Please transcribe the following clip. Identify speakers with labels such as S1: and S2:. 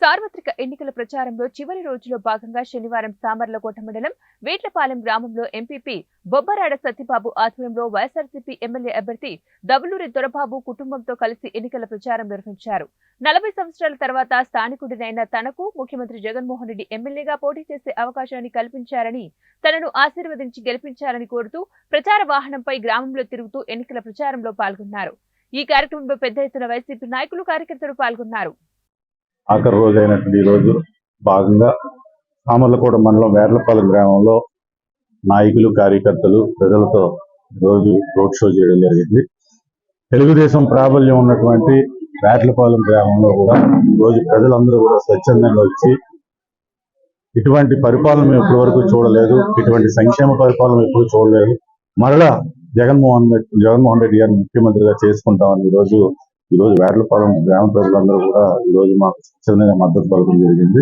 S1: సార్వత్రిక ఎన్నికల ప్రచారంలో చివరి రోజులో భాగంగా శనివారం సామర్లకోట మండలం వేట్లపాలెం గ్రామంలో ఎంపీపీ బొబ్బరాడ సత్యబాబు ఆధ్వర్యంలో వైఎస్ఆర్సీపీ ఎమ్మెల్యే అభ్యర్థి దబులూరి దొరబాబు కుటుంబంతో కలిసి ఎన్నికల ప్రచారం నిర్వహించారు. 40 సంవత్సరాల తర్వాత స్థానికుడినైన తనకు ముఖ్యమంత్రి జగన్మోహన్ రెడ్డి ఎమ్మెల్యేగా పోటీ చేసే అవకాశాన్ని కల్పించారని, తనను ఆశీర్వదించి గెలిపించారని కోరుతూ ప్రచార వాహనంపై గ్రామంలో తిరుగుతూ ఎన్నికల ప్రచారంలో పాల్గొన్నారు. ఈ కార్యక్రమంలో పెద్ద ఎత్తున వైసీపీ నాయకులు, కార్యకర్తలు పాల్గొన్నారు.
S2: ఆఖరి రోజైనటువంటి ఈ రోజు భాగంగా సామర్లకోట మండలం వేర్లపాలెం గ్రామంలో నాయకులు, కార్యకర్తలు ప్రజలతో రోజు రోడ్ షో చేయడం జరిగింది. తెలుగుదేశం ప్రాబల్యం ఉన్నటువంటి వేర్లపాలెం గ్రామంలో కూడా రోజు ప్రజలందరూ కూడా స్వచ్ఛందంగా వచ్చి ఇటువంటి పరిపాలన మేము ఇప్పటి వరకు చూడలేదు, ఇటువంటి సంక్షేమ పరిపాలన ఎప్పుడు చూడలేదు, మరలా జగన్మోహన్ రెడ్డి గారిని ముఖ్యమంత్రిగా చేసుకుంటామని ఈరోజు వేర్లపాలెం గ్రామ ప్రజలందరూ కూడా ఈరోజు మాకు స్వచ్ఛందంగా మద్దతు పలకడం జరిగింది.